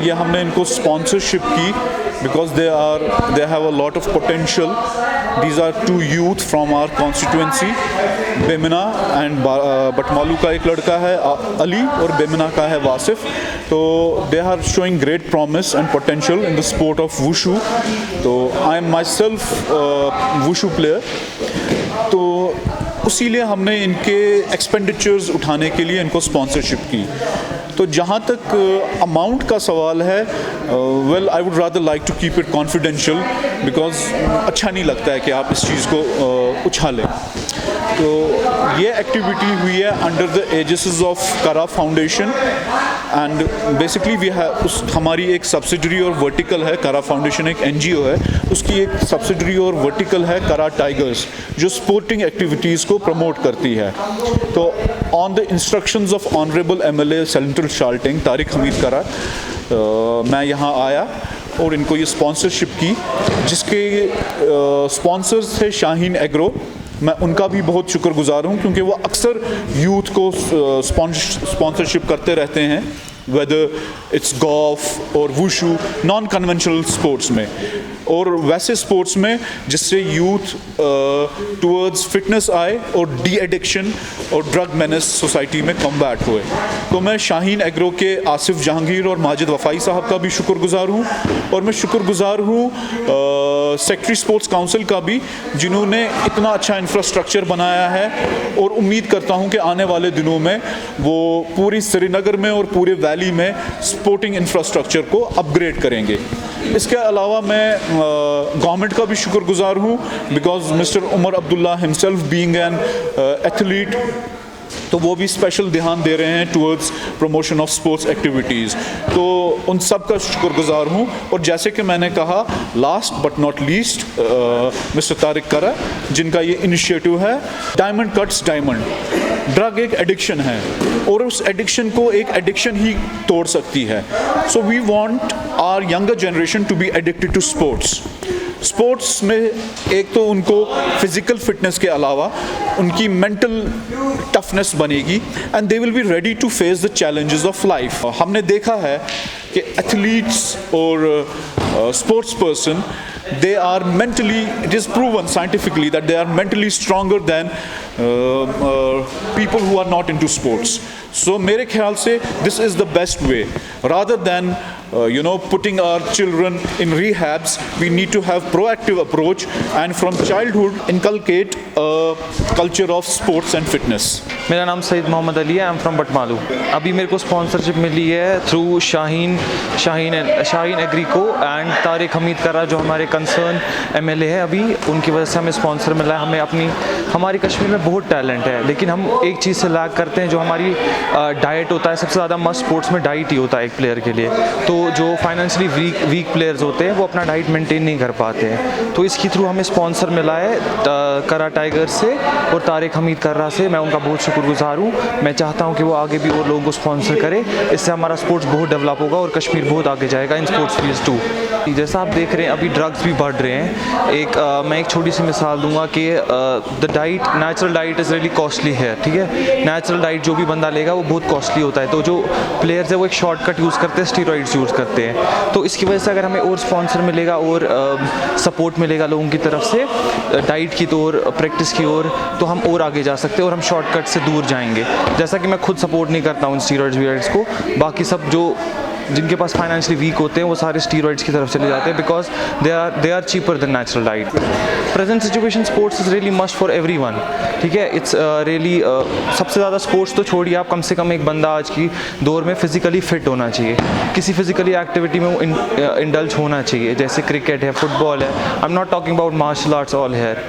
ये हमने इनको स्पॉन्सरशिप की because they have a lot of potential. These are two youth from our constituency, Bemina and Batmaloo का एक लड़का है अली और बेमिना का है वासिफ. तो they are showing great promise and potential in the sport of wushu. तो I am myself wushu player. तो उसीलिए हमने इनके एक्सपेंडिचर्स उठाने के लिए इनको स्पॉन्सरशिप की. तो जहाँ तक अमाउंट का सवाल है, well I would rather like to keep it confidential because अच्छा नहीं लगता है कि आप इस चीज़ को उछालें. तो ये एक्टिविटी हुई है under the aegis of Kara foundation and basically we have हमारी एक सब्सिडरी और वर्टिकल है. करा फाउंडेशन एक NGO है, उसकी एक सब्सिडरी और वर्टिकल है करा टाइगर्स जो स्पोर्टिंग एक्टिविटीज़ को प्रमोट करती है. तो on the instructions of honourable MLA central Shalteng Tariq Hamid करा मैं यहाँ आया और इनको ये स्पॉन्सरशिप की, जिसके स्पॉन्सर्स थे शाहीन एग्रो. मैं उनका भी बहुत शुक्रगुजार हूँ क्योंकि वो अक्सर यूथ को स्पॉन्सरशिप करते रहते हैं, वेदर इट्स गोल्फ और वुशू नॉन कन्वेंशनल स्पोर्ट्स में और वैसे स्पोर्ट्स में जिससे यूथ टुवर्ड्स फिटनेस आए और डी एडिक्शन और ड्रग मेनेस सोसाइटी में कम्बैट हुए. तो मैं शाहीन एग्रो के आसिफ जहांगीर और माजिद वफ़ाई साहब का भी शुक्रगुजार हूँ और मैं शुक्रगुजार हूँ सेक्रेटरी स्पोर्ट्स काउंसिल का भी, जिन्होंने इतना अच्छा इंफ्रास्ट्रक्चर बनाया है और उम्मीद करता हूँ कि आने वाले दिनों में वो पूरी श्रीनगर में और पूरे वैली में स्पोर्टिंग इंफ्रास्ट्रक्चर को अपग्रेड करेंगे. इसके अलावा मैं गवर्नमेंट का भी शुक्रगुजार हूँ because mister Omar Abdullah himself being an athlete, तो वो भी स्पेशल ध्यान दे रहे हैं towards promotion of sports activities. तो उन सब का शुक्रगुजार हूँ. और जैसे कि मैंने कहा, last but not least mister Tariq करा, जिनका ये इनिशिएटिव है डायमंड कट्स डायमंड. ड्रग एक एडिक्शन है और उस एडिक्शन को एक एडिक्शन ही तोड़ सकती है. So we want our younger generation to be addicted to sports. Sports में एक तो उनको फिज़िकल फिटनेस के अलावा उनकी मेंटल टफनेस बनेगी and they will be ready to face the challenges of life. हमने देखा है कि एथलीट्स और sports person, they are mentally, it is proven scientifically that they are mentally stronger than people who are not into sports. So मेरे ख्याल से this is the best way rather than putting our children in rehabs. We need to have proactive approach and from childhood inculcate a culture of sports and fitness. मेरा नाम सईद मोहम्मद अली है. I am from Batmaloo. अभी मेरे को sponsorship मिली है through Shaheen agri co and Tariq Hamid Kara जो हमारे कंसर्न MLA है. अभी उनकी वजह से हमें स्पॉन्सर मिला है. हमारी कश्मीर में बहुत टैलेंट है लेकिन हम एक चीज़ से लैग करते हैं, जो हमारी डाइट होता है. सबसे ज़्यादा मस्ट स्पोर्ट्स में डाइट ही होता है एक प्लेयर के लिए. तो जो फाइनेंशियली वीक प्लेयर्स होते हैं वो अपना डाइट मेंटेन नहीं कर पाते हैं. तो इसके थ्रू हमें स्पॉन्सर मिला है करा टाइगर से और तारिक हमीद करा से. मैं उनका बहुत शुक्रगुजार हूँ. मैं चाहता हूँ कि वो आगे भी और लोगों को स्पॉन्सर करे. इससे हमारा स्पोर्ट्स बहुत डेवलप होगा और कश्मीर बहुत आगे जाएगा इन स्पोर्ट्स फील्ड्स टू. जैसा आप देख रहे हैं अभी ड्रग्स भी बढ़ रहे हैं. मैं एक छोटी सी मिसाल दूंगा कि the diet, natural diet is really costly है. ठीक है, नेचुरल डाइट जो भी बंदा लेगा वो बहुत कॉस्टली होता है. तो जो प्लेयर्स है वो एक शॉर्टकट यूज़ करते हैं, स्टीरॉइड्स यूज़ करते हैं. तो इसकी वजह से अगर हमें और स्पॉन्सर मिलेगा और सपोर्ट मिलेगा लोगों की तरफ से डाइट की तो और प्रैक्टिस की ओर, तो हम और आगे जा सकते हैं और हम शॉर्टकट से दूर जाएंगे. जैसा कि मैं खुद सपोर्ट नहीं करता हूँ स्टीरॉइड्स को. बाकी सब जो जिनके पास फाइनेंशियली वीक होते हैं वो सारे स्टीरॉइड्स की तरफ चले जाते हैं because they are cheaper than natural diet. Present situation sports is really must for everyone. ठीक है, इट्स रियली सबसे ज़्यादा स्पोर्ट्स तो छोड़िए आप, कम से कम एक बंदा आज की दौर में फिजिकली फिट होना चाहिए. किसी फिजिकली एक्टिविटी में वो इंडल्ज होना चाहिए, जैसे क्रिकेट है, फुटबॉल है. I am not talking about martial arts all hair.